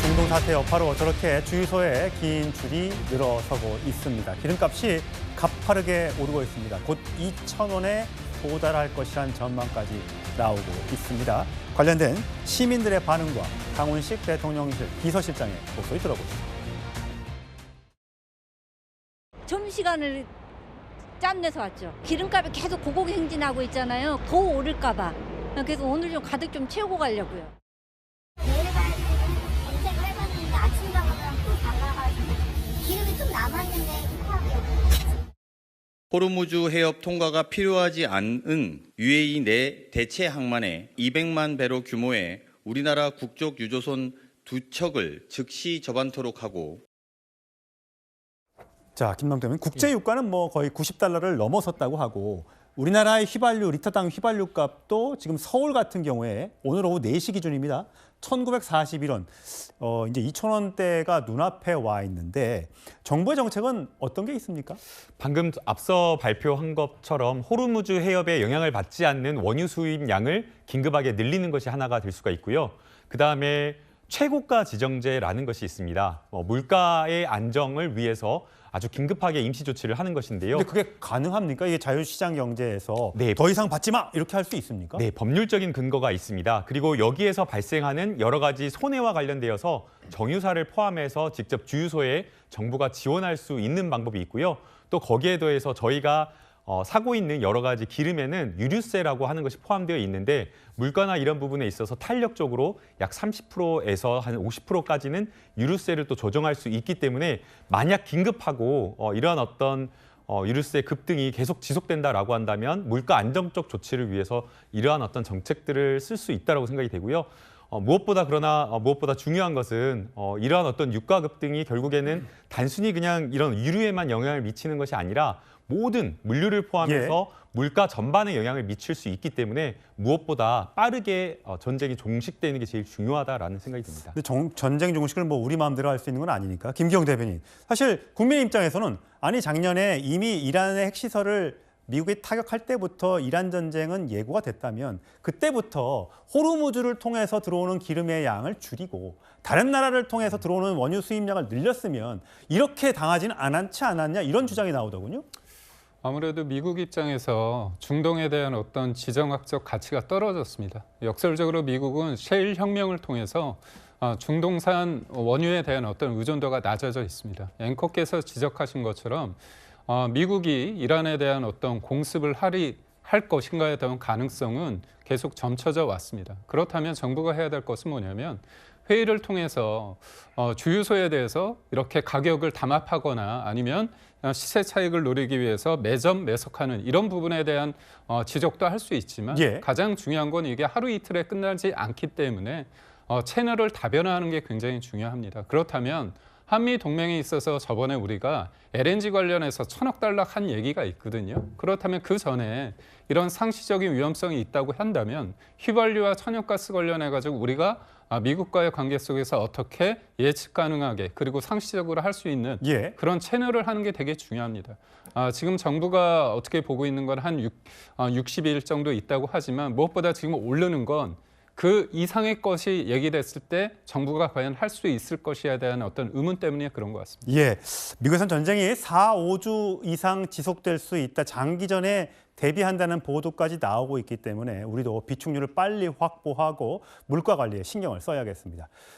중동 사태 여파로 저렇게 주유소에 긴 줄이 늘어서고 있습니다. 기름값이 가파르게 오르고 있습니다. 곧 2,000원에 도달할 것이란 전망까지 나오고 있습니다. 관련된 시민들의 반응과 강훈식 대통령실 비서실장의 목소리 들어보시죠. 점심시간을 짬내서 왔죠. 기름값이 계속 고공행진하고 있잖아요. 더 오를까 봐. 그래서 오늘 좀 가득 좀 채우고 가려고요. 내일 가야 되는 검색을 해봤는데 아침 방송이랑 또 달라가지고 기름이 좀 남아있는데 급하게. 호르무즈 해협 통과가 필요하지 않은 UAE 내 대체 항만에 200만 배로 규모의 우리나라 국적 유조선 2척을 즉시 접안토록 하고. 자, 김남대는 국제 유가는 거의 90달러를 넘어섰다고 하고 우리나라의 휘발유 리터당 휘발유 값도 지금 서울 같은 경우에 오늘 오후 4시 기준입니다. 1,941원. 이제 2,000원대가 눈앞에 와 있는데 정부의 정책은 어떤 게 있습니까? 방금 앞서 발표한 것처럼 호르무즈 해협에 영향을 받지 않는 원유 수입량을 긴급하게 늘리는 것이 하나가 될 수가 있고요. 그다음에 최고가 지정제라는 것이 있습니다. 물가의 안정을 위해서 아주 긴급하게 임시 조치를 하는 것인데요. 근데 그게 가능합니까? 이게 자유시장 경제에서 네. 더 이상 받지 마 이렇게 할 수 있습니까? 네, 법률적인 근거가 있습니다. 그리고 여기에서 발생하는 여러 가지 손해와 관련되어서 정유사를 포함해서 직접 주유소에 정부가 지원할 수 있는 방법이 있고요. 또 거기에 더해서 저희가 사고 있는 여러 가지 기름에는 유류세라고 하는 것이 포함되어 있는데 물가나 이런 부분에 있어서 탄력적으로 약 30%에서 한 50%까지는 유류세를 또 조정할 수 있기 때문에 만약 긴급하고 이러한 어떤 유류세 급등이 계속 지속된다라고 한다면 물가 안정적 조치를 위해서 이러한 어떤 정책들을 쓸 수 있다라고 생각이 되고요. 무엇보다 중요한 것은 이러한 어떤 유가 급등이 결국에는 단순히 그냥 이런 유류에만 영향을 미치는 것이 아니라 모든 물류를 포함해서 물가 전반에 영향을 미칠 수 있기 때문에 무엇보다 빠르게 전쟁이 종식되는 게 제일 중요하다라는 생각이 듭니다. 근데 전쟁 종식을 우리 마음대로 할 수 있는 건 아니니까. 김기영 대변인. 사실 국민 입장에서는 아니 작년에 이미 이란의 핵시설을 미국이 타격할 때부터 이란 전쟁은 예고가 됐다면 그때부터 호르무즈를 통해서 들어오는 기름의 양을 줄이고 다른 나라를 통해서 들어오는 원유 수입량을 늘렸으면 이렇게 당하지는 않지 않았냐 이런 주장이 나오더군요. 아무래도 미국 입장에서 중동에 대한 어떤 지정학적 가치가 떨어졌습니다. 역설적으로 미국은 셰일 혁명을 통해서 중동산 원유에 대한 어떤 의존도가 낮아져 있습니다. 앵커께서 지적하신 것처럼 미국이 이란에 대한 어떤 공습을 할 것인가에 대한 가능성은 계속 점쳐져 왔습니다. 그렇다면 정부가 해야 될 것은 뭐냐면 회의를 통해서 주유소에 대해서 이렇게 가격을 담합하거나 아니면 시세 차익을 노리기 위해서 매점 매석하는 이런 부분에 대한 지적도 할 수 있지만 가장 중요한 건 이게 하루 이틀에 끝나지 않기 때문에 채널을 다변화하는 게 굉장히 중요합니다. 그렇다면 한미 동맹에 있어서 저번에 우리가 LNG 관련해서 1,000억 달러 한 얘기가 있거든요. 그렇다면 그 전에 이런 상시적인 위험성이 있다고 한다면 휘발유와 천연가스 관련해가지고 우리가 미국과의 관계 속에서 어떻게 예측 가능하게 그리고 상시적으로 할 수 있는 그런 채널을 하는 게 되게 중요합니다. 지금 정부가 어떻게 보고 있는 건 한 60일 정도 있다고 하지만 무엇보다 지금 오르는 건 그 이상의 것이 얘기됐을 때 정부가 과연 할 수 있을 것이에 대한 어떤 의문 때문에 그런 것 같습니다. 미국에선 전쟁이 4, 5주 이상 지속될 수 있다. 장기전에 대비한다는 보도까지 나오고 있기 때문에 우리도 비축률을 빨리 확보하고 물가 관리에 신경을 써야겠습니다.